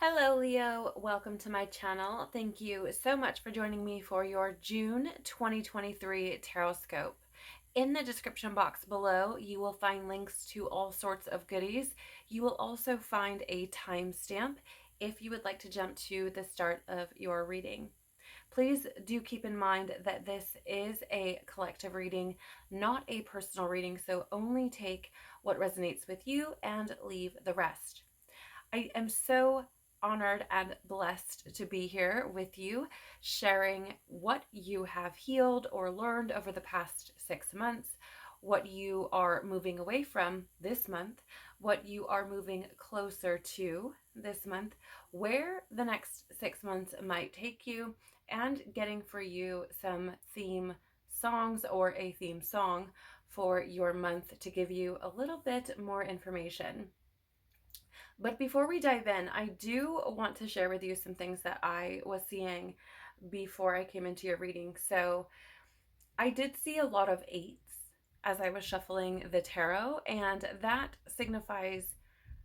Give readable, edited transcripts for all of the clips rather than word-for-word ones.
Hello Leo, welcome to my channel. Thank you so much for joining me for your June 2023 Tarotscope. In the description box below, you will find links to all sorts of goodies. You will also find a timestamp if you would like to jump to the start of your reading. Please do keep in mind that this is a collective reading, not a personal reading, so only take what resonates with you and leave the rest. I am so honored and blessed to be here with you, sharing what you have healed or learned over the past 6 months, what you are moving away from this month, what you are moving closer to this month, where the next 6 months might take you, and getting for you some theme songs or a theme song for your month to give you a little bit more information. But before we dive in, I do want to share with you some things that I was seeing before I came into your reading. So I did see a lot of eights as I was shuffling the tarot, and that signifies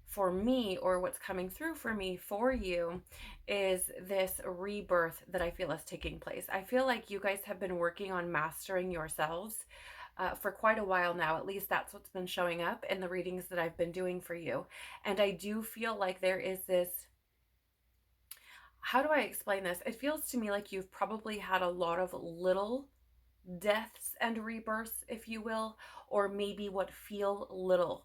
for me, or what's coming through for me for you, is this rebirth that I feel is taking place. I feel like you guys have been working on mastering yourselves for quite a while now. At least that's what's been showing up in the readings that I've been doing for you. And I do feel like there is this, how do I explain this? It feels to me like you've probably had a lot of little deaths and rebirths, if you will, or maybe what feel little.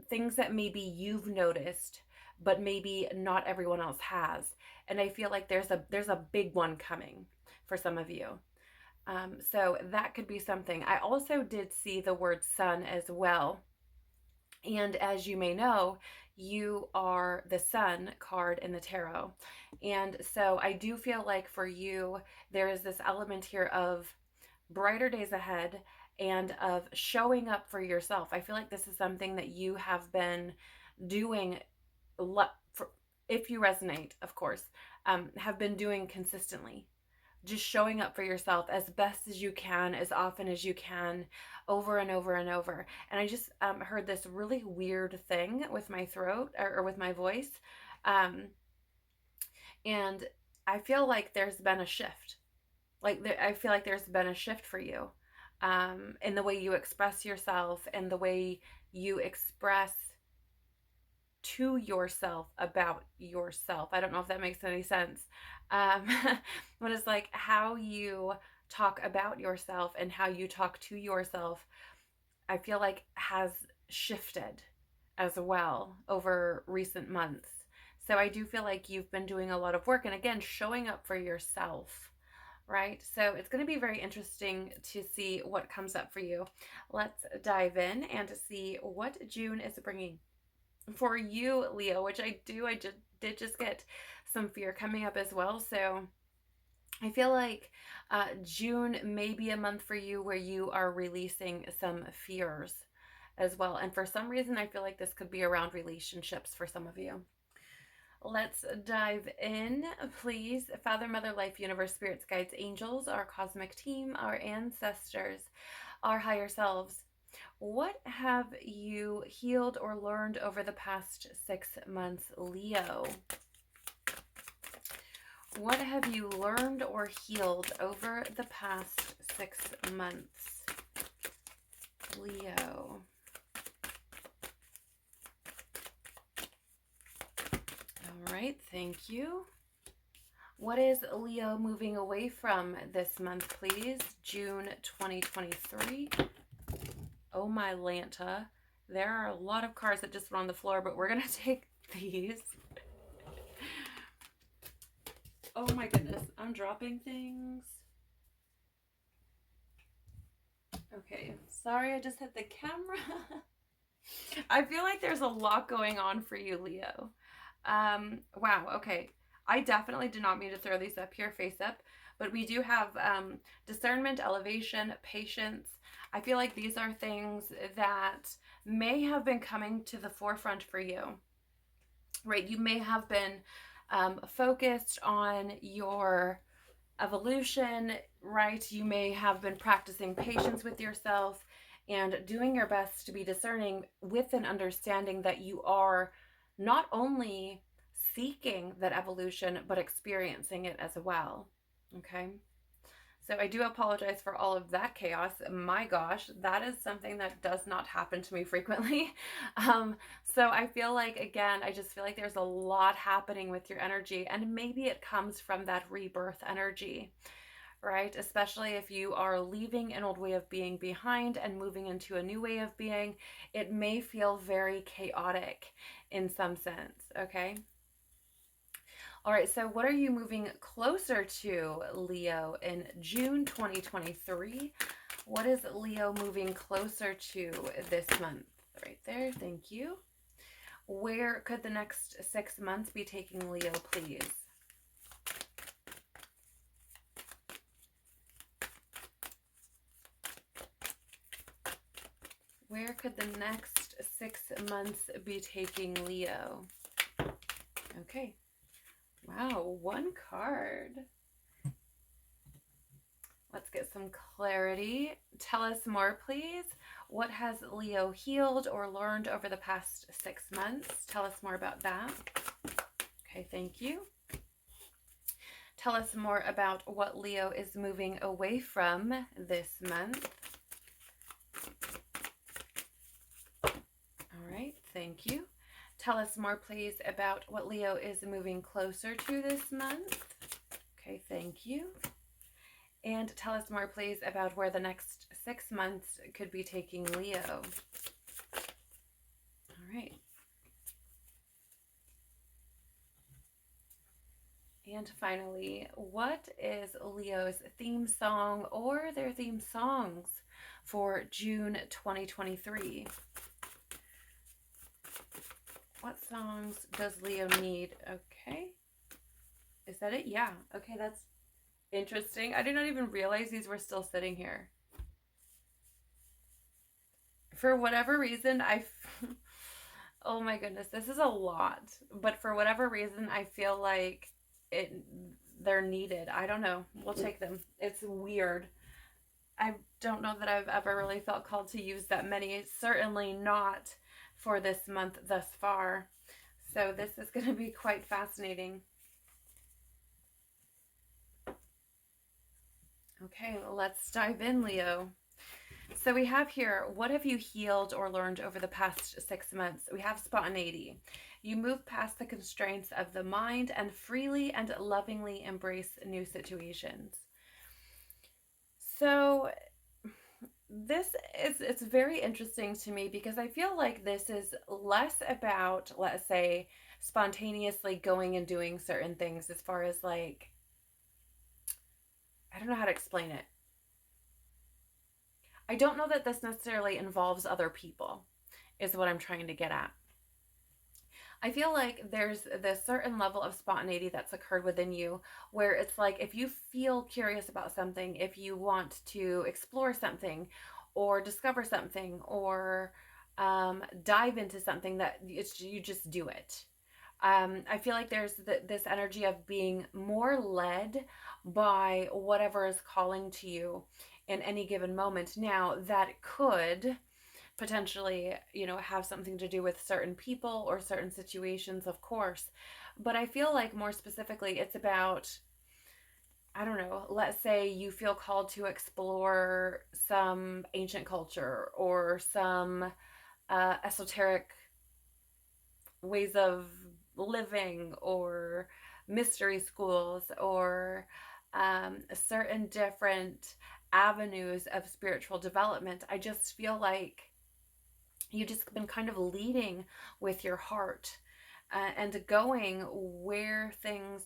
Things that maybe you've noticed, but maybe not everyone else has. And I feel like there's a big one coming for some of you. So that could be something. I also did see the word sun as well. And as you may know, you are the sun card in the tarot. And so I do feel like for you, there is this element here of brighter days ahead and of showing up for yourself. I feel like this is something that you have been doing, if you resonate, of course, have been doing consistently. Just showing up for yourself as best as you can, as often as you can, over and over and over. And I just heard this really weird thing with my throat or with my voice. And I feel like there's been a shift. I feel like there's been a shift for you in the way you express yourself and the way you express to yourself about yourself. I don't know if that makes any sense. But it's like how you talk about yourself and how you talk to yourself, I feel like has shifted as well over recent months. So I do feel like you've been doing a lot of work and again, showing up for yourself, right? So it's going to be very interesting to see what comes up for you. Let's dive in and see what June is bringing for you, Leo, which I did just get some fear coming up as well. So I feel like June may be a month for you where you are releasing some fears as well. And for some reason, I feel like this could be around relationships for some of you. Let's dive in, please. Father, Mother, Life, Universe, Spirits, Guides, Angels, our cosmic team, our ancestors, our higher selves. What have you healed or learned over the past 6 months, Leo? What have you learned or healed over the past 6 months, Leo? All right, thank you. What is Leo moving away from this month, please? June 2023. Oh my Lanta. There are a lot of cards that just went on the floor, but we're going to take these. Oh my goodness, I'm dropping things. Okay, sorry, I just hit the camera. I feel like there's a lot going on for you, Leo. Wow, okay. I definitely did not mean to throw these up here face up, but we do have discernment, elevation, patience. I feel like these are things that may have been coming to the forefront for you, right? You may have been focused on your evolution, right? You may have been practicing patience with yourself and doing your best to be discerning with an understanding that you are not only seeking that evolution, but experiencing it as well. Okay. So I do apologize for all of that chaos. My gosh, that is something that does not happen to me frequently. So I feel like, again, I just feel like there's a lot happening with your energy, and maybe it comes from that rebirth energy, right? Especially if you are leaving an old way of being behind and moving into a new way of being, it may feel very chaotic in some sense, okay? All right, so what are you moving closer to, Leo, in June 2023? What is Leo moving closer to this month? Right there, thank you. Where could the next 6 months be taking Leo, please? Where could the next 6 months be taking Leo? Okay. Wow, one card. Let's get some clarity. Tell us more, please. What has Leo healed or learned over the past 6 months? Tell us more about that. Okay, thank you. Tell us more about what Leo is moving away from this month. All right, thank you. Tell us more, please, about what Leo is moving closer to this month. Okay, thank you. And tell us more, please, about where the next 6 months could be taking Leo. All right. And finally, what is Leo's theme song or their theme songs for June 2023? What songs does Leo need? Okay. Is that it? Yeah. Okay, that's interesting. I did not even realize these were still sitting here. For whatever reason, oh my goodness, this is a lot. But for whatever reason, I feel like they're needed. I don't know. We'll take them. It's weird. I don't know that I've ever really felt called to use that many. Certainly not for this month thus far. So this is going to be quite fascinating. Okay, let's dive in, Leo. So we have here, what have you healed or learned over the past 6 months? We have spontaneity. You move past the constraints of the mind and freely and lovingly embrace new situations. So it's very interesting to me because I feel like this is less about, let's say, spontaneously going and doing certain things as far as like, I don't know how to explain it. I don't know that this necessarily involves other people, is what I'm trying to get at. I feel like there's this certain level of spontaneity that's occurred within you where it's like if you feel curious about something, if you want to explore something or discover something or dive into something, that you just do it. I feel like there's this energy of being more led by whatever is calling to you in any given moment. Now, that could potentially, have something to do with certain people or certain situations, of course. But I feel like more specifically, it's about, I don't know, let's say you feel called to explore some ancient culture or some esoteric ways of living or mystery schools or certain different avenues of spiritual development. I just feel like you've just been kind of leading with your heart and going where things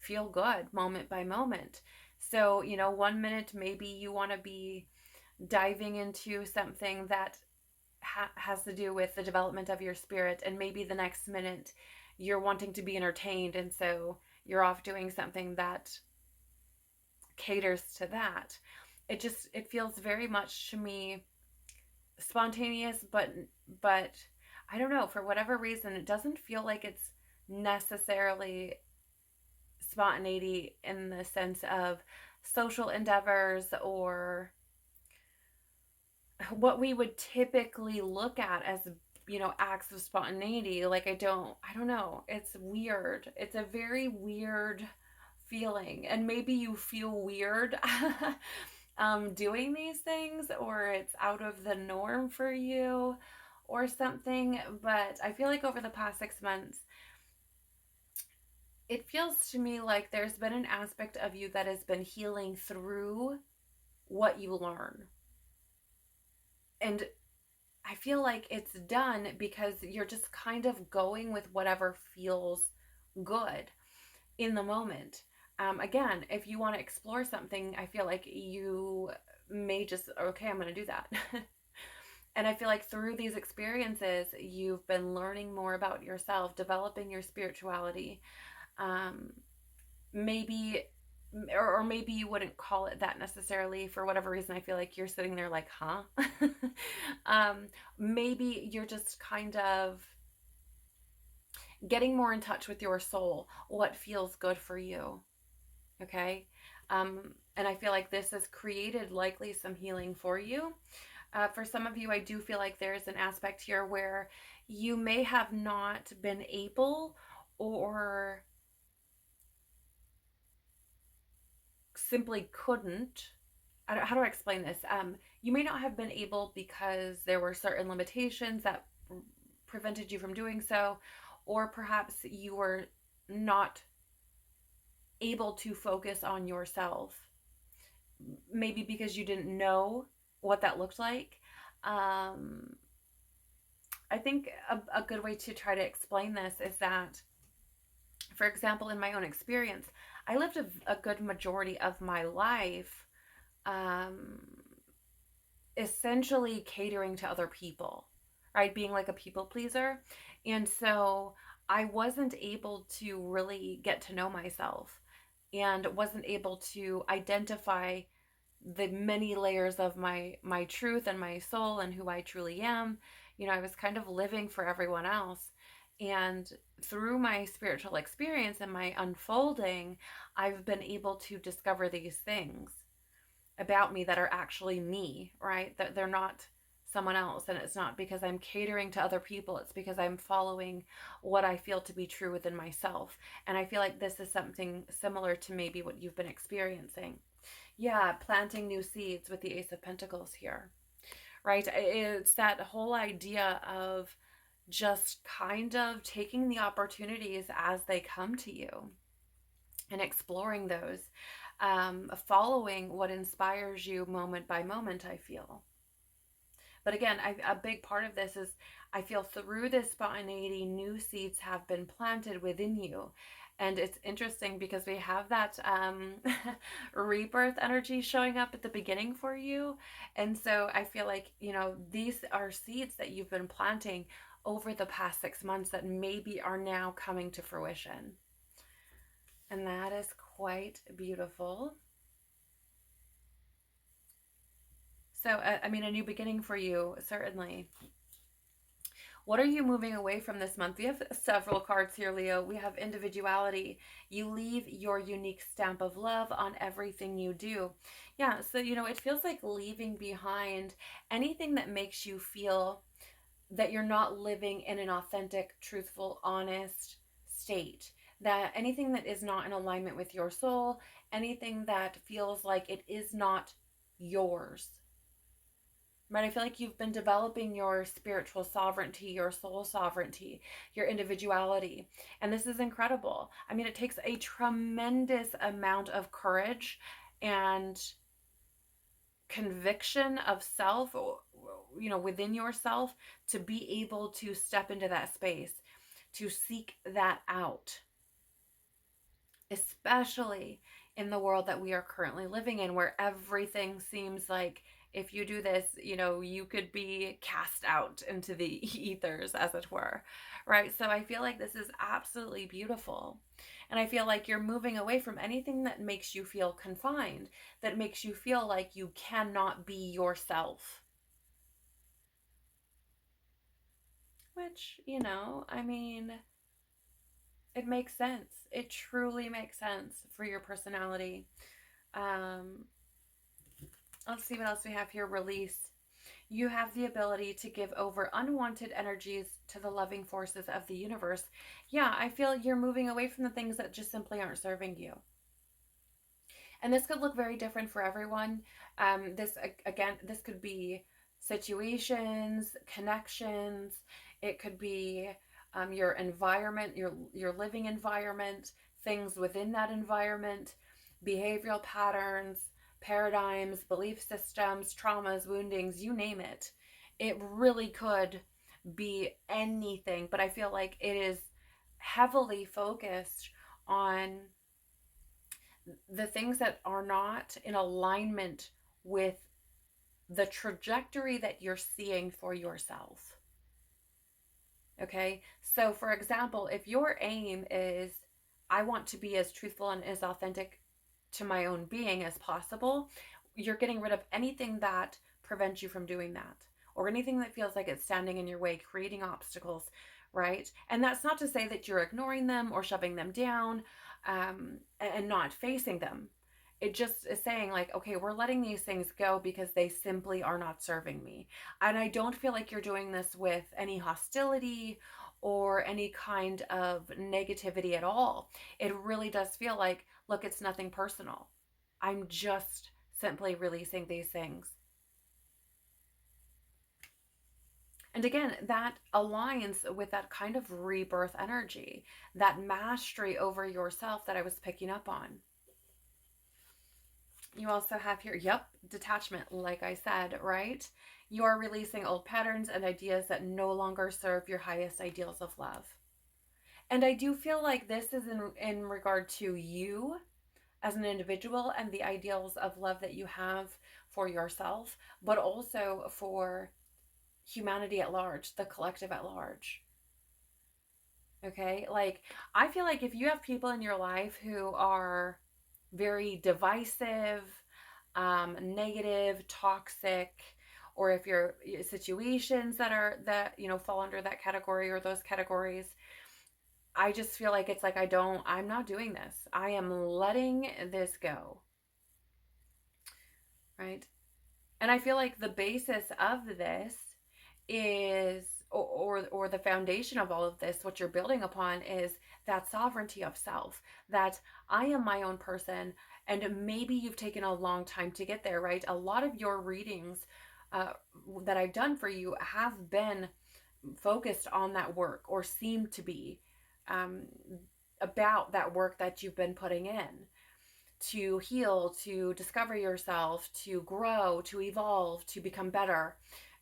feel good moment by moment. So, 1 minute maybe you want to be diving into something that has to do with the development of your spirit, and maybe the next minute you're wanting to be entertained, and so you're off doing something that caters to that. It feels very much to me spontaneous, but I don't know, for whatever reason it doesn't feel like it's necessarily spontaneity in the sense of social endeavors or what we would typically look at as acts of spontaneity. Like, I don't know. It's weird. It's a very weird feeling. And maybe you feel weird doing these things, or it's out of the norm for you or something. But I feel like over the past 6 months, it feels to me like there's been an aspect of you that has been healing through what you learn. And I feel like it's done because you're just kind of going with whatever feels good in the moment. Again, if you want to explore something, I feel like you may just, okay, I'm going to do that. And I feel like through these experiences, you've been learning more about yourself, developing your spirituality. Um, maybe, or maybe you wouldn't call it that necessarily. For whatever reason, I feel like you're sitting there like, huh? um, Maybe you're just kind of getting more in touch with your soul, what feels good for you. Okay. And I feel like this has created likely some healing for you. For some of you, I do feel like there's an aspect here where you may have not been able, or simply couldn't. How do I explain this? You may not have been able because there were certain limitations that prevented you from doing so, or perhaps you were not able to focus on yourself, maybe because you didn't know what that looked like. Um, I think a good way to try to explain this is that, for example, in my own experience, I lived a good majority of my life um, essentially catering to other people, right? Being like a people pleaser. And so I wasn't able to really get to know myself, and wasn't able to identify the many layers of my truth and my soul and who I truly am. I was kind of living for everyone else. And through my spiritual experience and my unfolding, I've been able to discover these things about me that are actually me, right? That they're not someone else. And it's not because I'm catering to other people, it's because I'm following what I feel to be true within myself. And I feel like this is something similar to maybe what you've been experiencing. Yeah, planting new seeds with the Ace of Pentacles here, right? It's that whole idea of just kind of taking the opportunities as they come to you and exploring those, following what inspires you moment by moment, I feel. But again, a big part of this is I feel through this spontaneity, new seeds have been planted within you. And it's interesting because we have that rebirth energy showing up at the beginning for you. And so I feel like, these are seeds that you've been planting over the past 6 months that maybe are now coming to fruition. And that is quite beautiful. So, I mean, a new beginning for you, certainly. What are you moving away from this month? We have several cards here, Leo. We have individuality. You leave your unique stamp of love on everything you do. Yeah, so, it feels like leaving behind anything that makes you feel that you're not living in an authentic, truthful, honest state. That anything that is not in alignment with your soul, anything that feels like it is not yours. Right? I feel like you've been developing your spiritual sovereignty, your soul sovereignty, your individuality. And this is incredible. I mean, it takes a tremendous amount of courage and conviction of self, within yourself, to be able to step into that space, to seek that out, especially in the world that we are currently living in, where everything seems like if you do this, you could be cast out into the ethers, as it were, right? So I feel like this is absolutely beautiful. And I feel like you're moving away from anything that makes you feel confined, that makes you feel like you cannot be yourself. Which, I mean, it makes sense. It truly makes sense for your personality. Um, let's see what else we have here. Release. You have the ability to give over unwanted energies to the loving forces of the universe. Yeah, I feel you're moving away from the things that just simply aren't serving you. And this could look very different for everyone. This could be situations, connections. It could be your environment, your living environment, things within that environment, behavioral patterns, paradigms, belief systems, traumas, woundings, you name it. It really could be anything, but I feel like it is heavily focused on the things that are not in alignment with the trajectory that you're seeing for yourself. Okay. So, for example, if your aim is, I want to be as truthful and as authentic to my own being as possible, you're getting rid of anything that prevents you from doing that, or anything that feels like it's standing in your way, creating obstacles, right? And that's not to say that you're ignoring them or shoving them down, and not facing them. It just is saying, like, okay, we're letting these things go because they simply are not serving me. And I don't feel like you're doing this with any hostility or any kind of negativity at all. It really does feel like, look, it's nothing personal. I'm just simply releasing these things. And again, that aligns with that kind of rebirth energy, that mastery over yourself that I was picking up on. You also have here, yep, detachment, like I said, right? You are releasing old patterns and ideas that no longer serve your highest ideals of love. And I do feel like this is in regard to you as an individual and the ideals of love that you have for yourself, but also for humanity at large, the collective at large. Okay? Like, I feel like if you have people in your life who are very divisive, negative, toxic, or if you're situations that fall under that category or those categories, I just feel like it's like I'm not doing this. I am letting this go. Right? And I feel like the basis of this is or the foundation of all of this, what you're building upon, is that sovereignty of self, that I am my own person. And maybe you've taken a long time to get there, right? A lot of your readings uh, that I've done for you have been focused on that work, or seem to be, um, about that work that you've been putting in to heal, to discover yourself, to grow, to evolve, to become better.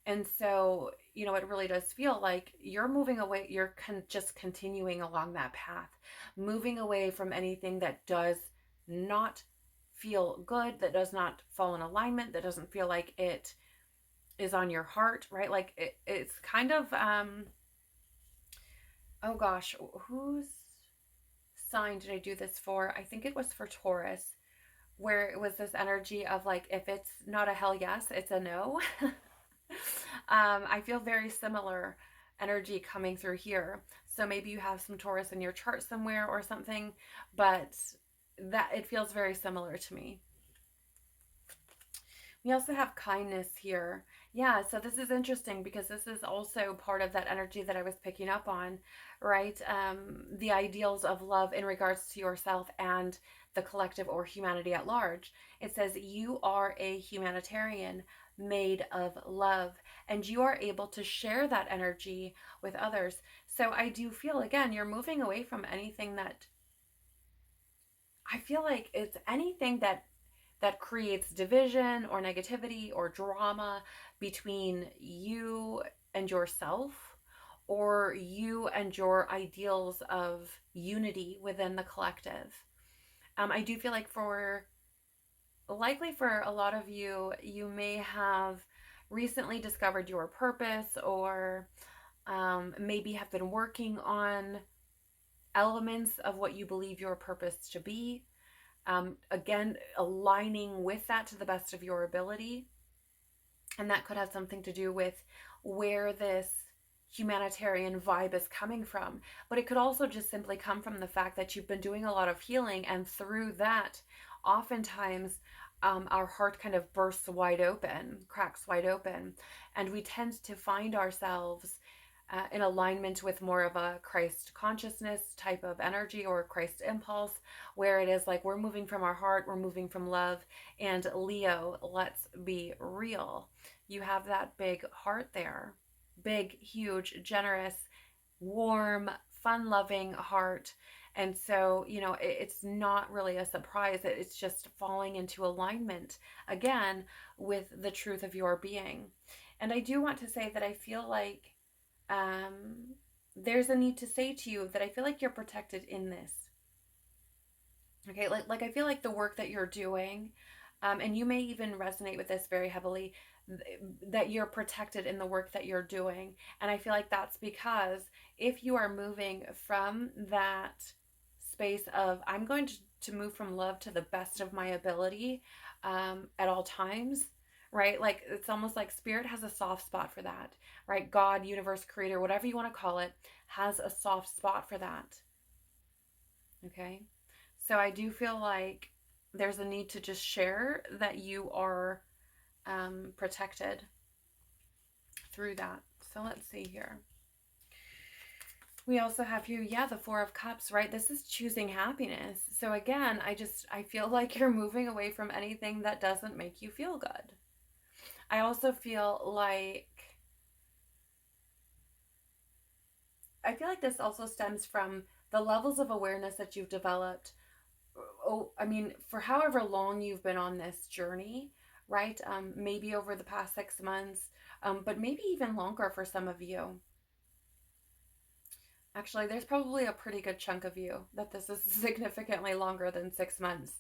And so, it really does feel like you're moving away, you're just continuing along that path, moving away from anything that does not feel good, that does not fall in alignment, that doesn't feel like it is on your heart, right? Like it's kind of, oh gosh, whose sign did I do this for? I think it was for Taurus, where it was this energy of like, if it's not a hell yes, it's a no. I feel very similar energy coming through here. So maybe you have some Taurus in your chart somewhere or something, but that it feels very similar to me. We also have kindness here. Yeah, so this is interesting because this is also part of that energy that I was picking up on, right? The ideals of love in regards to yourself and the collective or humanity at large. It says you are a humanitarian made of love, and you are able to share that energy with others. So I do feel, again, you're moving away from anything that, I feel like it's anything that creates division or negativity or drama between you and yourself, or you and your ideals of unity within the collective. I do feel like likely for a lot of you, you may have recently discovered your purpose, or maybe have been working on elements of what you believe your purpose to be. Again, aligning with that to the best of your ability. And that could have something to do with where this humanitarian vibe is coming from. But it could also just simply come from the fact that you've been doing a lot of healing, and through that, oftentimes, our heart kind of bursts wide open, cracks wide open, and we tend to find ourselves in alignment with more of a Christ consciousness type of energy or Christ impulse, where it is like we're moving from our heart, we're moving from love. And Leo, let's be real. You have that big heart there, big, huge, generous, warm, fun loving heart. And so, it's not really a surprise that it's just falling into alignment again with the truth of your being. And I do want to say that I feel like um, there's a need to say to you that I feel like you're protected in this. Okay, like I feel like the work that you're doing, and you may even resonate with this very heavily, that you're protected in the work that you're doing. And I feel like that's because if you are moving from that space of I'm going to move from love to the best of my ability at all times, right? Like it's almost like spirit has a soft spot for that, right? God, universe, creator, whatever you want to call it, has a soft spot for that. Okay. So I do feel like there's a need to just share that you are protected through that. So let's see here. We also have here, yeah, the Four of Cups, right? This is choosing happiness. So again, I feel like you're moving away from anything that doesn't make you feel good. I also feel like this also stems from the levels of awareness that you've developed. Oh, I mean, for however long you've been on this journey, right? Maybe over the past 6 months, but maybe even longer for some of you. Actually, there's probably a pretty good chunk of you that this is significantly longer than 6 months.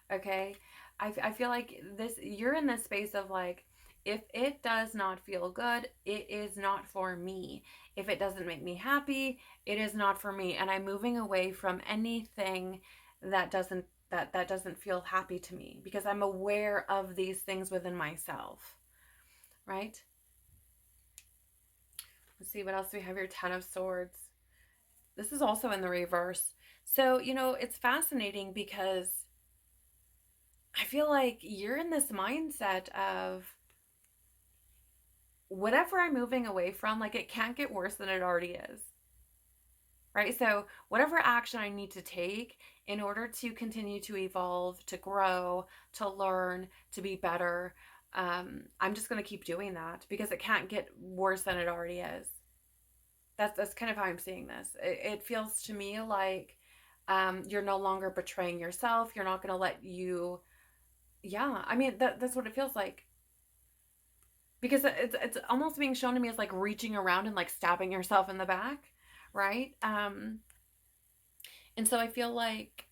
Okay. I feel like you're in this space of like, if it does not feel good, it is not for me. If it doesn't make me happy, it is not for me. And I'm moving away from anything that doesn't feel happy to me because I'm aware of these things within myself. Right? Let's see what else we have here. Ten of Swords. This is also in the reverse. So, it's fascinating because I feel like you're in this mindset of whatever I'm moving away from, like it can't get worse than it already is. Right? So, whatever action I need to take in order to continue to evolve, to grow, to learn, to be better, I'm just going to keep doing that because it can't get worse than it already is. That's kind of how I'm seeing this. It feels to me like you're no longer betraying yourself. You're not going to let you. Yeah, I mean that's what it feels like because it's almost being shown to me as like reaching around and like stabbing yourself in the back, right? And so I feel like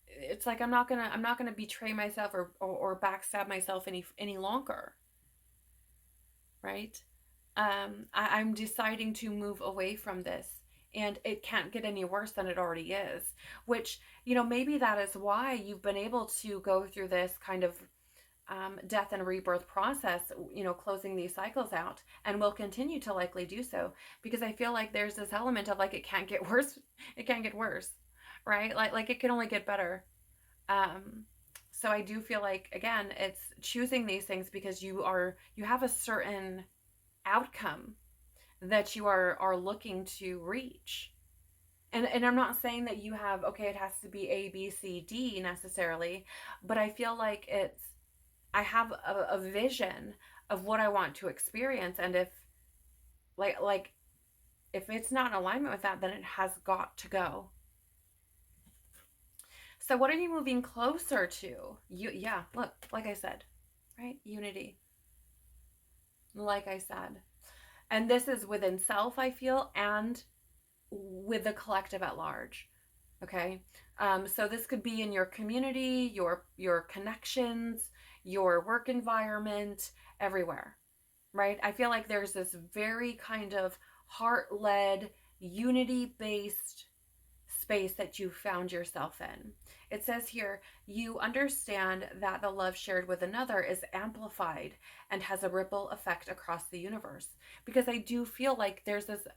it's like I'm not gonna betray myself or backstab myself any longer, right? I'm deciding to move away from this. And it can't get any worse than it already is, which, maybe that is why you've been able to go through this kind of death and rebirth process, closing these cycles out, and will continue to likely do so because I feel like there's this element of like it can't get worse, it can't get worse, right? Like it can only get better. So I do feel like again, it's choosing these things because you have a certain outcome that you are looking to reach. And I'm not saying that you have, okay, it has to be A, B, C, D necessarily, but I feel like I have a vision of what I want to experience. And if like if it's not in alignment with that, then it has got to go. So what are you moving closer to? Yeah, look, like I said, right? Unity. Like I said. And this is within self, I feel, and with the collective at large. Okay. So this could be in your community, your connections, your work environment, everywhere. Right? I feel like there's this very kind of heart-led, unity-based space that you found yourself in. It says here, you understand that the love shared with another is amplified and has a ripple effect across the universe. Because I do feel like there's this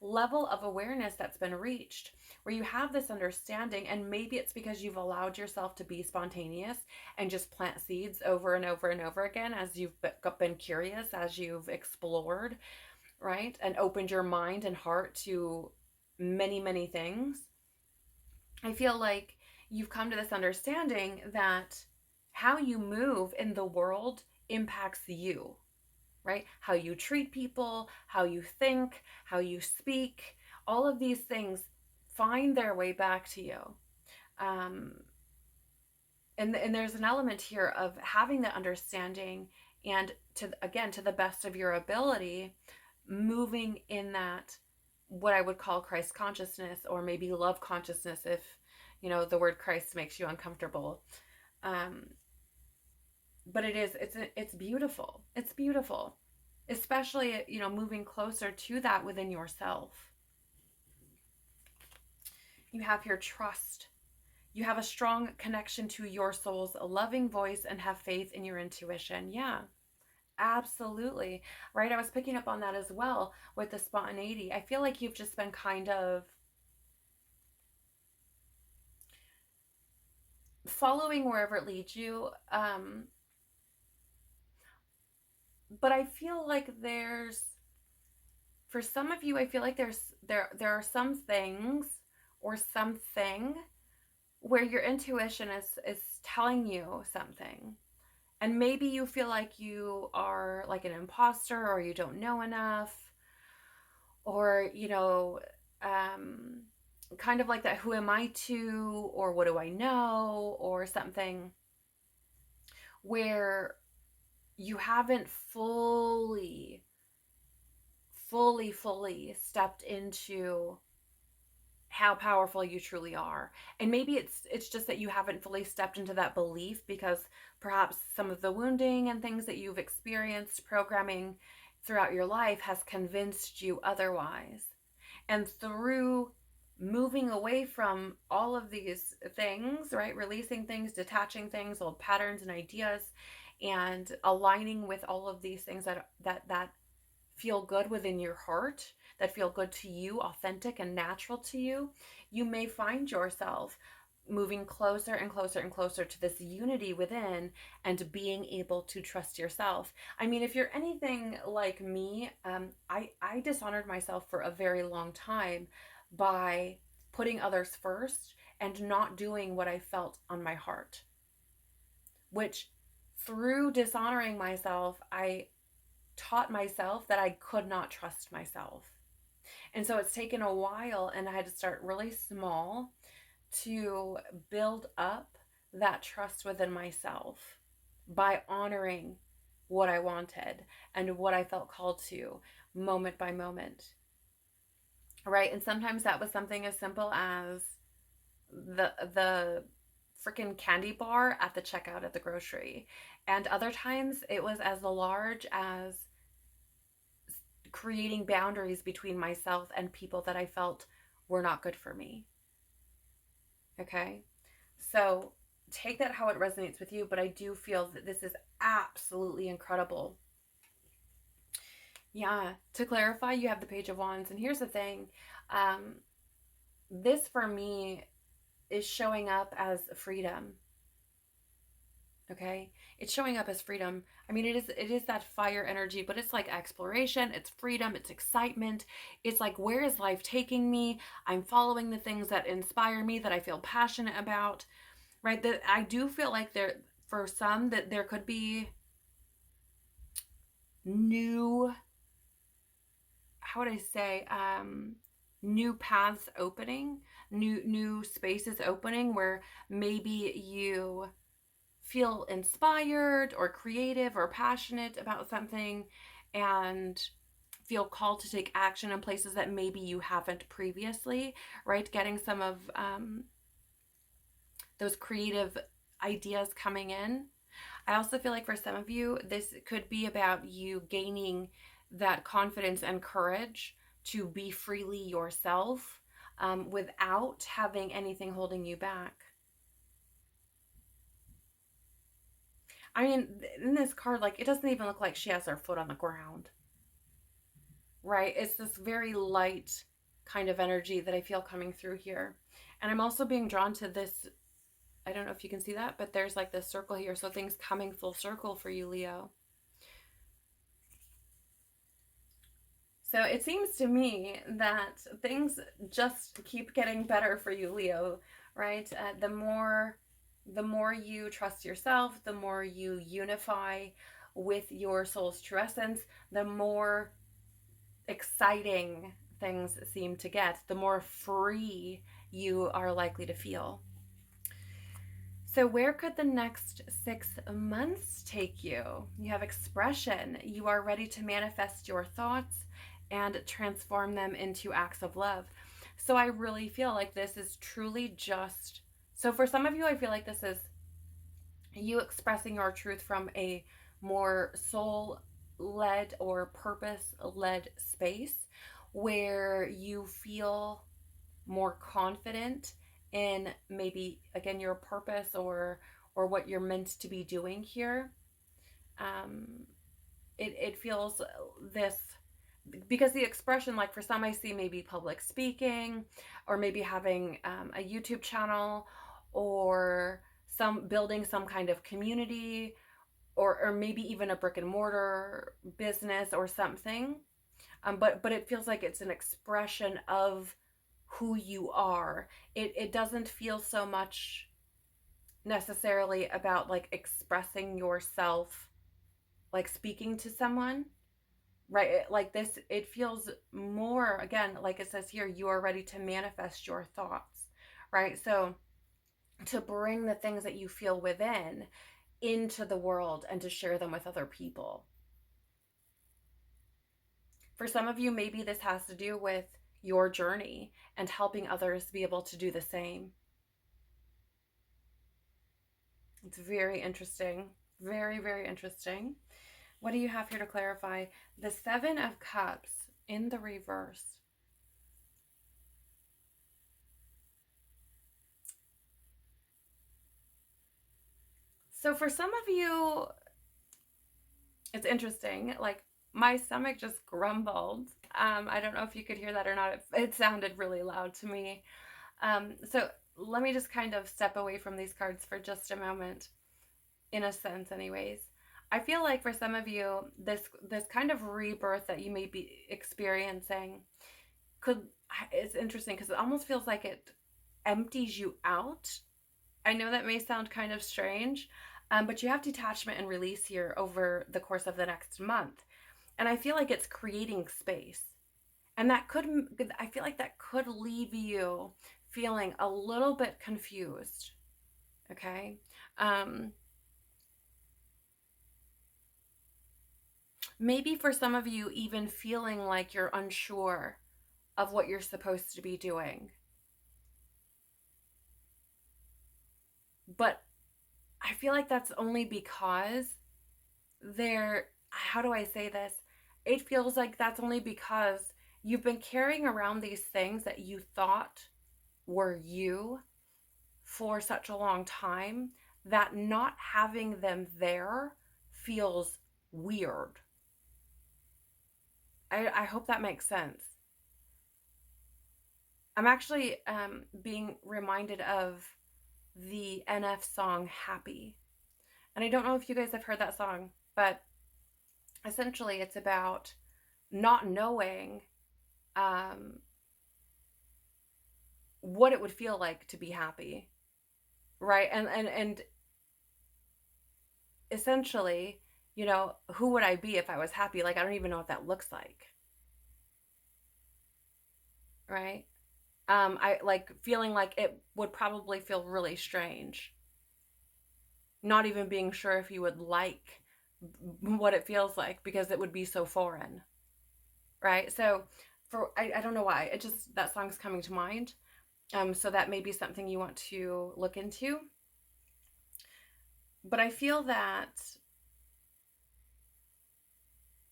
level of awareness that's been reached where you have this understanding, and maybe it's because you've allowed yourself to be spontaneous and just plant seeds over and over and over again as you've been curious, as you've explored, right? And opened your mind and heart to many, many things. I feel like you've come to this understanding that how you move in the world impacts you, right? How you treat people, how you think, how you speak, all of these things find their way back to you. Um, and there's an element here of having the understanding and to the best of your ability, moving in that what I would call Christ consciousness, or maybe love consciousness if the word Christ makes you uncomfortable. But it's beautiful. It's beautiful, especially moving closer to that within yourself. You have here trust. You have a strong connection to your soul's loving voice and have faith in your intuition. Yeah, absolutely. Right. I was picking up on that as well with the spontaneity. I feel like you've just been kind of following wherever it leads you. But I feel like for some of you, I feel like there are some things or something where your intuition is telling you something. And maybe you feel like you are like an imposter, or you don't know enough, or, kind of like that, who am I to, or what do I know, or something, where you haven't fully stepped into how powerful you truly are. And maybe it's just that you haven't fully stepped into that belief because perhaps some of the wounding and things that you've experienced, programming throughout your life, has convinced you otherwise. And through moving away from all of these things, right, releasing things, detaching things, old patterns and ideas, and aligning with all of these things that feel good within your heart, that feel good to you, authentic and natural to you, you may find yourself moving closer and closer and closer to this unity within, and being able to trust yourself. I mean, if you're anything like me, I dishonored myself for a very long time by putting others first and not doing what I felt on my heart, which through dishonoring myself, I taught myself that I could not trust myself. And so it's taken a while, and I had to start really small to build up that trust within myself by honoring what I wanted and what I felt called to moment by moment. Right? And sometimes that was something as simple as the freaking candy bar at the checkout at the grocery. And other times it was as large as creating boundaries between myself and people that I felt were not good for me. Okay? So take that how it resonates with you, but I do feel that this is absolutely incredible. Yeah, to clarify, you have the Page of Wands, and here's the thing. This for me is showing up as freedom. Okay, it's showing up as freedom. I mean, it is that fire energy, but it's like exploration, it's freedom, it's excitement. It's like, where is life taking me? I'm following the things that inspire me, that I feel passionate about, right? That I do feel like for some, that there could be new, how would I say, new paths opening, new spaces opening, where maybe you feel inspired or creative or passionate about something and feel called to take action in places that maybe you haven't previously, right? Getting some of those creative ideas coming in. I also feel like for some of you, this could be about you gaining that confidence and courage to be freely yourself. without having anything holding you back. I mean, in this card, like, it doesn't even look like she has her foot on the ground, right? It's this very light kind of energy that I feel coming through here. And I'm also being drawn to this. I don't know if you can see that, but there's like this circle here. So things coming full circle for you, Leo. So it seems to me that things just keep getting better for you, Leo, right? The more you trust yourself, the more you unify with your soul's true essence, the more exciting things seem to get, the more free you are likely to feel. So, where could the next 6 months take you? You have expression. You are ready to manifest your thoughts and transform them into acts of love. So, I really feel like this is truly just. So, for some of you, I feel like this is you expressing your truth from a more soul led or purpose led space where you feel more confident in maybe again your purpose or what you're meant to be doing here. um it feels this because the expression, like for some I see maybe public speaking or maybe having a YouTube channel or some building some kind of community or maybe even a brick and mortar business or something. But it feels like it's an expression of who you are. It doesn't feel so much necessarily about like expressing yourself, like speaking to someone, right? Like this, it feels more, again, like it says here, you are ready to manifest your thoughts, right? So to bring the things that you feel within into the world and to share them with other people. For some of you, maybe this has to do with your journey and helping others be able to do the same. It's very interesting. Very, very interesting. What do you have here to clarify? The Seven of Cups in the reverse. So for some of you, it's interesting. Like my stomach just grumbled. I don't know if you could hear that or not. It sounded really loud to me. So let me just kind of step away from these cards for just a moment, in a sense, anyways. I feel like for some of you, this kind of rebirth that you may be experiencing it's interesting because it almost feels like it empties you out. I know that may sound kind of strange, but you have detachment and release here over the course of the next month. And I feel like it's creating space. And I feel like that could leave you feeling a little bit confused. Okay. Maybe for some of you, even feeling like you're unsure of what you're supposed to be doing. But I feel like that's only because how do I say this? It feels like that's only because you've been carrying around these things that you thought were you for such a long time that not having them there feels weird. I hope that makes sense. I'm actually being reminded of the NF song Happy. And I don't know if you guys have heard that song, but essentially it's about not knowing what it would feel like to be happy, right? And essentially, who would I be if I was happy? Like, I don't even know what that looks like, right? I like feeling like it would probably feel really strange, not even being sure if you would like what it feels like because it would be so foreign, right? So I don't know why, it just, that song's coming to mind. So that may be something you want to look into. But I feel that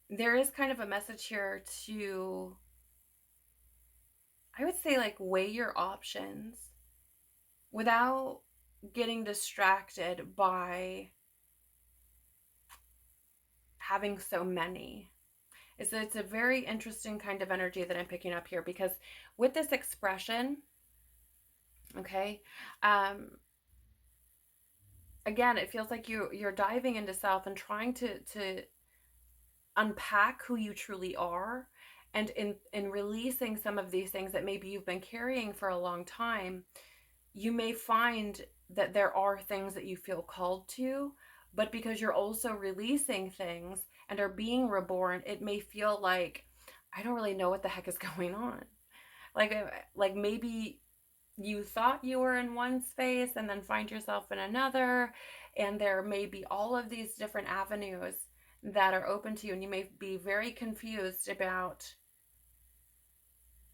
there is kind of a message here to I would say like weigh your options without getting distracted by having so many. It's a very interesting kind of energy that I'm picking up here, because with this expression, okay, um, again, it feels like you're diving into self and trying to unpack who you truly are, and in releasing some of these things that maybe you've been carrying for a long time, you may find that there are things that you feel called to, but because you're also releasing things and are being reborn, it may feel like I don't really know what the heck is going on. Like like maybe you thought you were in one space and then find yourself in another, and there may be all of these different avenues that are open to you, and you may be very confused about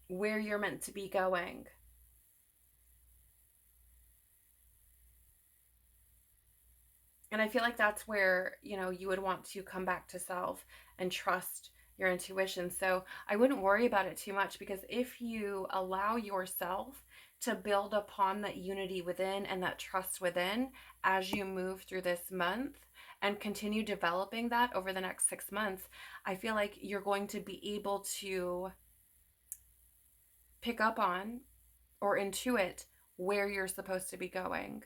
where you're meant to be going. And I feel like that's where, you would want to come back to self and trust your intuition. So I wouldn't worry about it too much, because if you allow yourself to build upon that unity within and that trust within as you move through this month and continue developing that over the next 6 months, I feel like you're going to be able to pick up on or intuit where you're supposed to be going.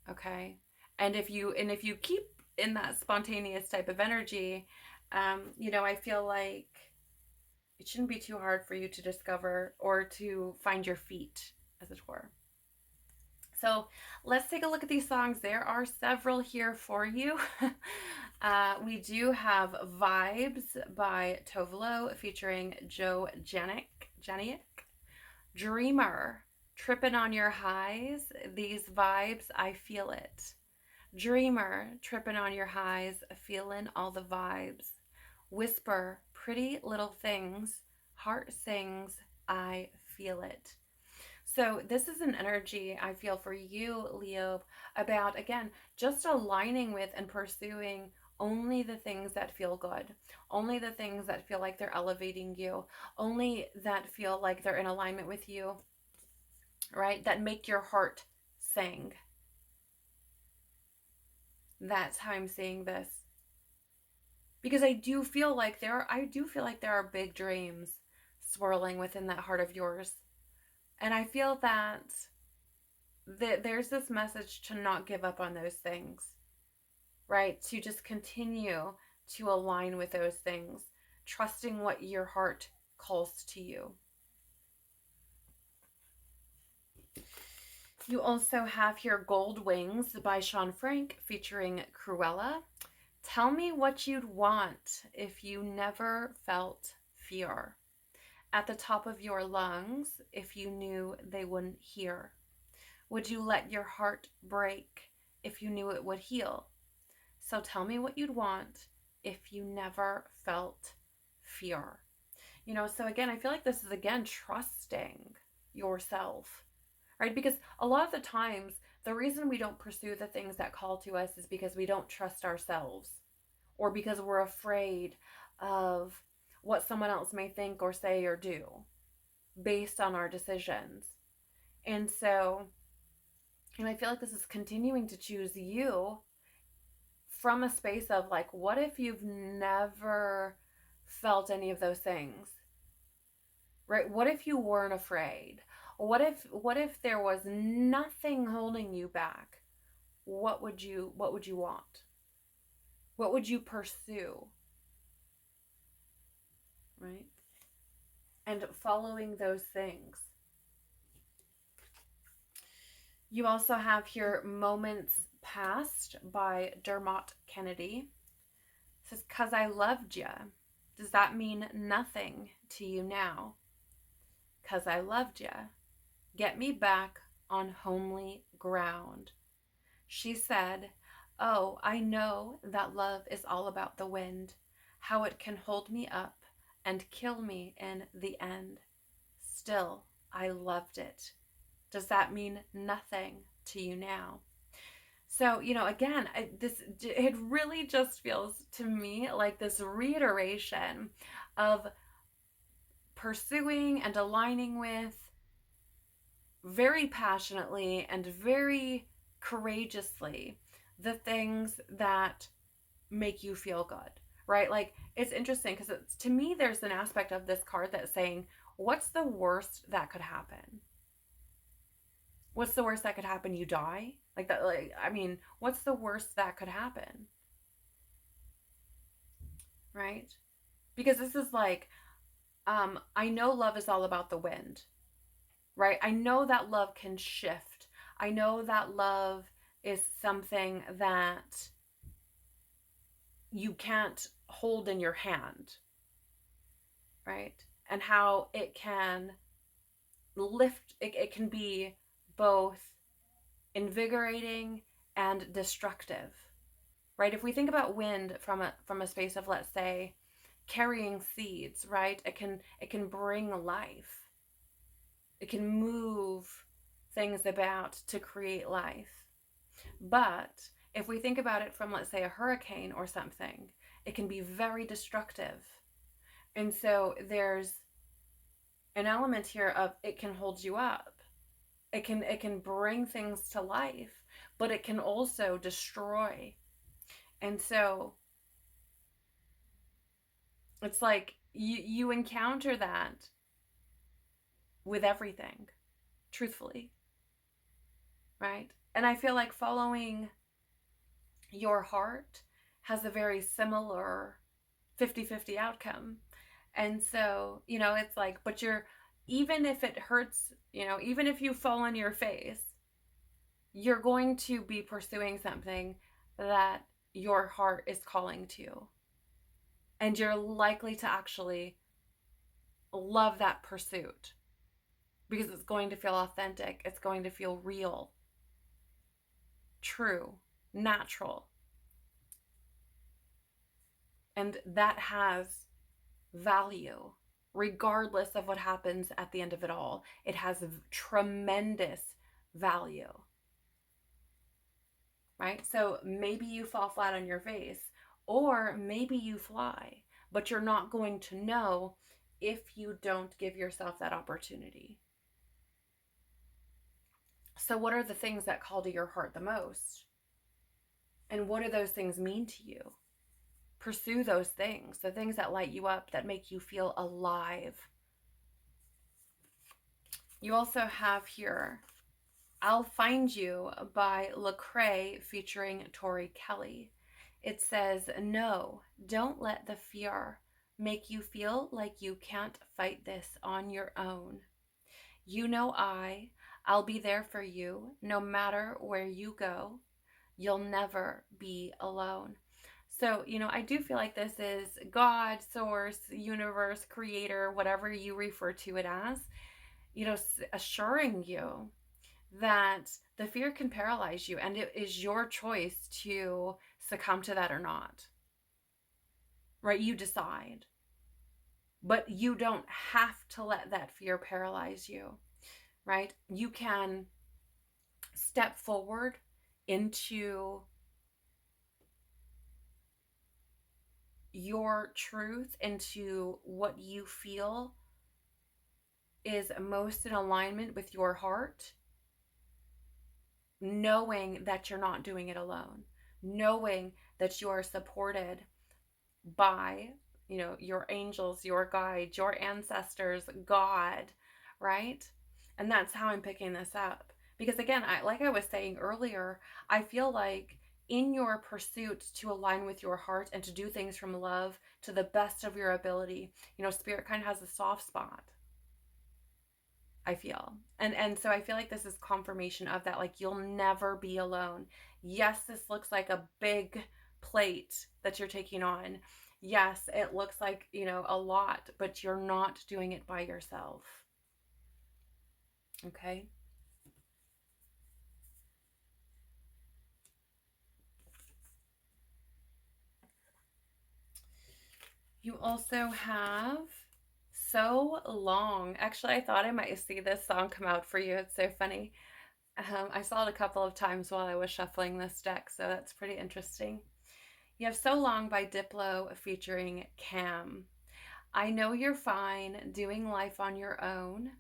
Okay. And if you keep in that spontaneous type of energy, I feel like it shouldn't be too hard for you to discover or to find your feet, as it were. So let's take a look at these songs. There are several here for you. We do have Vibes by Tovlo featuring Joe Janiak. Dreamer, Trippin' on Your Highs. These vibes, I feel it. Dreamer, tripping on your highs, feeling all the vibes. Whisper, pretty little things. Heart sings, I feel it. So, this is an energy I feel for you, Leo, about, again, just aligning with and pursuing only the things that feel good, only the things that feel like they're elevating you, only that feel like they're in alignment with you, right? That make your heart sing. That's how I'm seeing this. Because I do feel like there are big dreams swirling within that heart of yours. And I feel that there's this message to not give up on those things, right? To just continue to align with those things, trusting what your heart calls to you. You also have here Gold Wings by Sean Frank featuring Cruella. Tell me what you'd want if you never felt fear. At the top of your lungs, if you knew they wouldn't hear. Would you let your heart break if you knew it would heal? So tell me what you'd want if you never felt fear. So again, I feel like this is, again, trusting yourself, right? Because a lot of the times, the reason we don't pursue the things that call to us is because we don't trust ourselves, or because we're afraid of what someone else may think or say or do based on our decisions. And so, I feel like this is continuing to choose you from a space of like, what if you've never felt any of those things? Right? What if you weren't afraid? What if there was nothing holding you back? What would you want? What would you pursue? Right? And following those things. You also have here Moments Past by Dermot Kennedy. It says, 'Cause I loved ya. Does that mean nothing to you now? 'Cause I loved ya. Get me back on homely ground. She said, oh, I know that love is all about the wind, how it can hold me up and kill me in the end. Still, I loved it. Does that mean nothing to you now? So, again, it really just feels to me like this reiteration of pursuing and aligning with very passionately and very courageously the things that make you feel good, right? Like, it's interesting because to me, there's an aspect of this card that's saying, what's the worst that could happen? What's the worst that could happen? You die? Like that, like, I mean, what's the worst that could happen? Right? Because this is like, I know love is all about the wind, right? I know that love can shift. I know that love is something that you can't hold in your hand, right? And how it can lift, it can be both invigorating and destructive, right? If we think about wind from a space of, let's say, carrying seeds, right? It can bring life. It can move things about to create life. But if we think about it from, let's say, a hurricane or something, it can be very destructive. And so there's an element here of, it can hold you up. It can bring things to life, but it can also destroy. And so it's like you encounter that with everything, truthfully, right? And I feel like following your heart has a very similar 50-50 outcome. And so, it's like, but even if it hurts, even if you fall on your face, you're going to be pursuing something that your heart is calling to. And you're likely to actually love that pursuit because it's going to feel authentic. It's going to feel real, true, natural. And that has value, regardless of what happens at the end of it all. It has tremendous value, right? So maybe you fall flat on your face, or maybe you fly, but you're not going to know if you don't give yourself that opportunity. So what are the things that call to your heart the most? And what do those things mean to you? Pursue those things, the things that light you up, that make you feel alive. You also have here, I'll Find You by Lecrae featuring Tori Kelly. It says, no, don't let the fear make you feel like you can't fight this on your own. You know I'll be there for you no matter where you go. You'll never be alone. So, I do feel like this is God, source, universe, creator, whatever you refer to it as, assuring you that the fear can paralyze you, and it is your choice to succumb to that or not. Right? You decide. But you don't have to let that fear paralyze you. Right? You can step forward into your truth, into what you feel is most in alignment with your heart, knowing that you're not doing it alone, knowing that you are supported by, your angels, your guides, your ancestors, God, right? And that's how I'm picking this up. Because again, like I was saying earlier, I feel like in your pursuit to align with your heart and to do things from love to the best of your ability, Spirit kind of has a soft spot, I feel. And so I feel like this is confirmation of that. Like, you'll never be alone. Yes, this looks like a big plate that you're taking on. Yes, it looks like, a lot, but you're not doing it by yourself. Okay? You also have So Long. Actually, I thought I might see this song come out for you. It's so funny. I saw it a couple of times while I was shuffling this deck, so that's pretty interesting. You have So Long by Diplo featuring Cam. I know you're fine doing life on your own,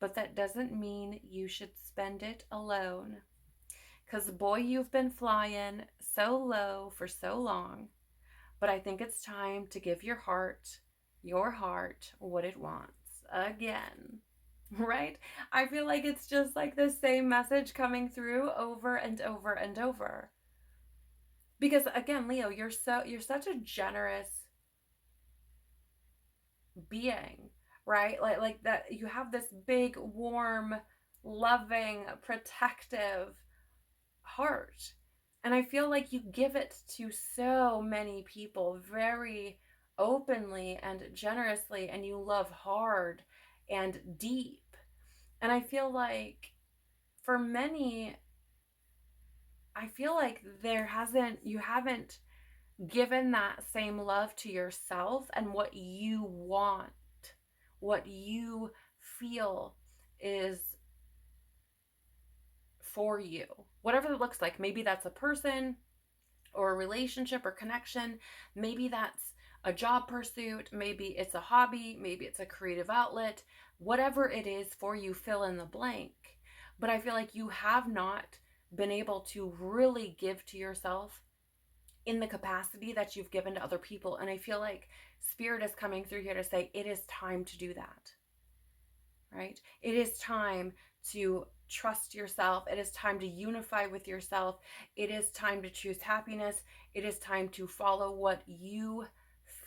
but that doesn't mean you should spend it alone. Because, boy, you've been flying so low for so long. But I think it's time to give your heart, what it wants again. Right? I feel like it's just like the same message coming through over and over and over. Because again, Leo, you're such a generous being, right? Like that you have this big, warm, loving, protective heart. And I feel like you give it to so many people very openly and generously, and you love hard and deep. And I feel like for many, I feel like you haven't given that same love to yourself and what you want, what you feel is for you, whatever it looks like. Maybe that's a person or a relationship or connection. Maybe that's a job pursuit. Maybe it's a hobby. Maybe it's a creative outlet. Whatever it is for you, fill in the blank. But I feel like you have not been able to really give to yourself in the capacity that you've given to other people. And I feel like Spirit is coming through here to say it is time to do that, right? It is time to trust yourself. It is time to unify with yourself. It is time to choose happiness. It is time to follow what you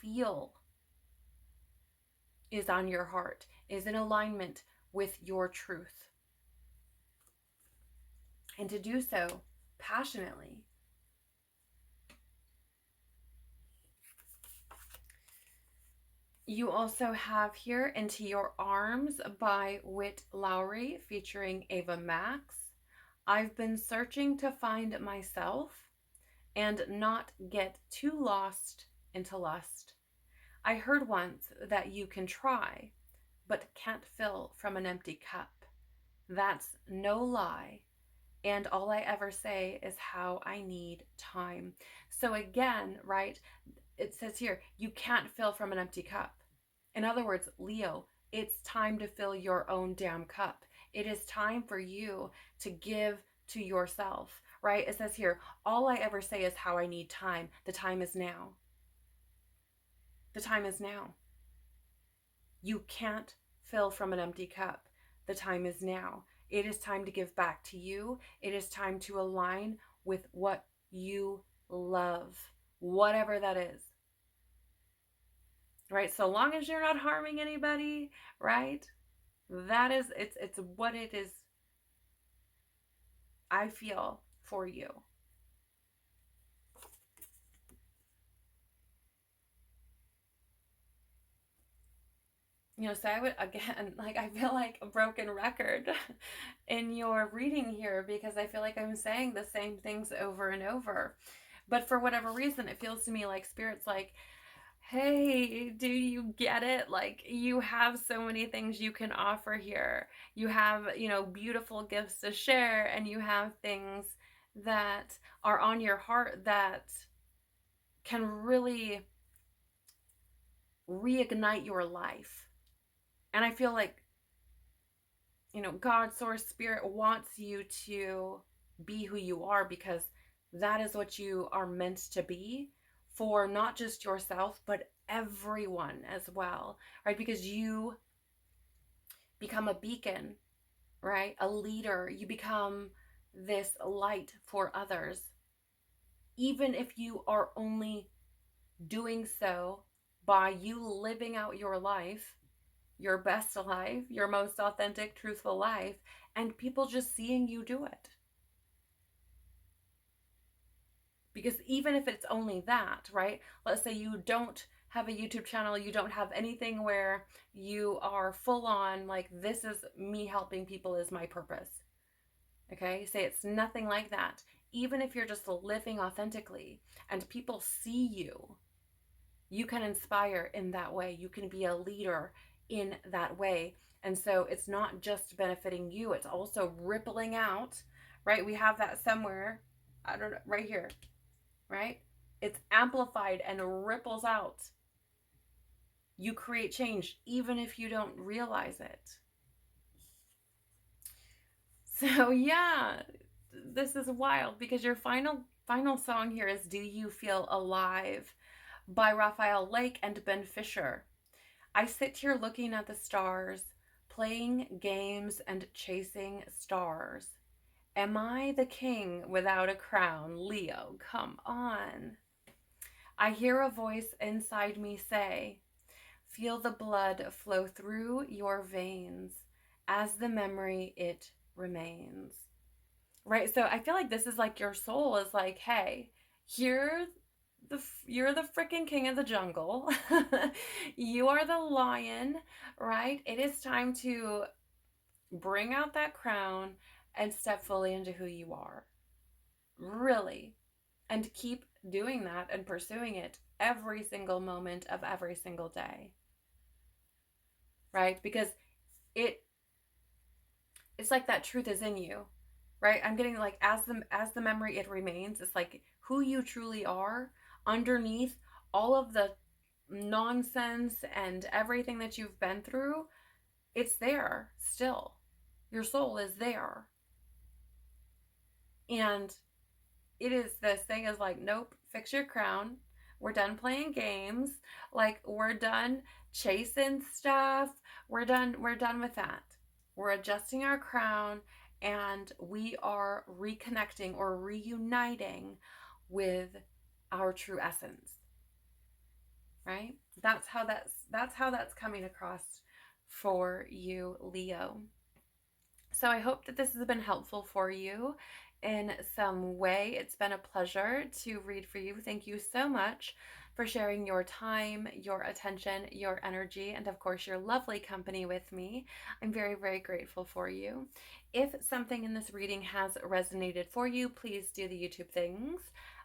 feel is on your heart, is in alignment with your truth. And to do so passionately. You also have here Into Your Arms by Whit Lowry featuring Ava Max. I've been searching to find myself and not get too lost into lust. I heard once that you can try, but can't fill from an empty cup. That's no lie. And all I ever say is how I need time. So again, right, it says here, you can't fill from an empty cup. In other words, Leo, it's time to fill your own damn cup. It is time for you to give to yourself, right? It says here, all I ever say is how I need time. The time is now. The time is now. You can't fill from an empty cup. The time is now. It is time to give back to you. It is time to align with what you love, whatever that is. Right? So long as you're not harming anybody, right? That is, it's what it is, I feel, for you. So I would, again, like, I feel like a broken record in your reading here because I feel like I'm saying the same things over and over. But for whatever reason, it feels to me like Spirit's like, hey, do you get it? Like, you have so many things you can offer here. You have, beautiful gifts to share, and you have things that are on your heart that can really reignite your life. And I feel like, God, Source, Spirit wants you to be who you are because that is what you are meant to be for not just yourself, but everyone as well, right? Because you become a beacon, right? A leader. You become this light for others. Even if you are only doing so by you living out your life, your best life, your most authentic, truthful life, and people just seeing you do it. Because even if it's only that, right? Let's say you don't have a YouTube channel, you don't have anything where you are full on, like, this is me helping people is my purpose. Okay? Say it's nothing like that. Even if you're just living authentically and people see you, you can inspire in that way. You can be a leader in that way. And so it's not just benefiting you, it's also rippling out, right? We have that somewhere, I don't know, right here, right? It's amplified and ripples out You create change even if you don't realize it. So yeah, this is wild because your final song here is Do You Feel Alive by Raphael Lake and Ben Fisher. I sit here looking at the stars, playing games and chasing stars. Am I the king without a crown? Leo, come on. I hear a voice inside me say, feel the blood flow through your veins. As the memory, it remains. Right? So I feel like this is like your soul is like, hey, you're you're the freaking king of the jungle. You are the lion, right? It is time to bring out that crown and step fully into who you are. Really. And keep doing that and pursuing it every single moment of every single day. Right? Because it it's like that truth is in you. Right? I'm getting like as the memory it remains, it's like who you truly are underneath all of the nonsense and everything that you've been through, it's there still. Your soul is there. And it is this thing is like, nope, fix your crown. We're done playing games. Like we're done chasing stuff. We're done with that. We're adjusting our crown and we are reconnecting or reuniting with our true essence. Right? That's how that's coming across for you, Leo. So I hope that this has been helpful for you in some way. It's been a pleasure to read for you. Thank you so much for sharing your time, your attention, your energy, and of course, your lovely company with me. I'm very, very grateful for you. If something in this reading has resonated for you, please do the YouTube things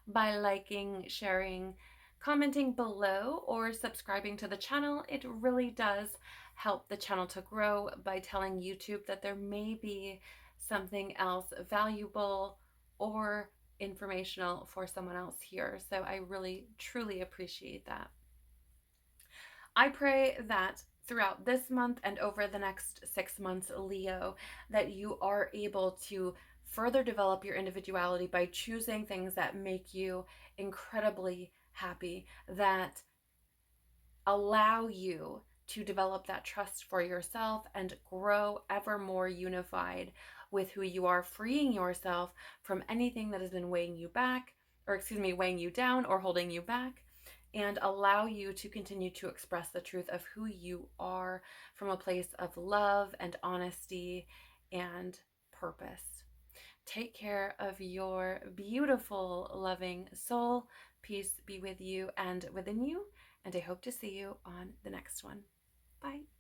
by liking, sharing, commenting below, or subscribing to the channel. It really does help the channel to grow by telling YouTube that there may be something else valuable or informational for someone else here. So I really, truly appreciate that. I pray that throughout this month and over the next 6 months, Leo, that you are able to further develop your individuality by choosing things that make you incredibly happy, that allow you to develop that trust for yourself and grow ever more unified with who you are, freeing yourself from anything that has been weighing you back, or excuse me, weighing you down or holding you back, and allow you to continue to express the truth of who you are from a place of love and honesty and purpose. Take care of your beautiful, loving soul. Peace be with you and within you. And I hope to see you on the next one. Bye.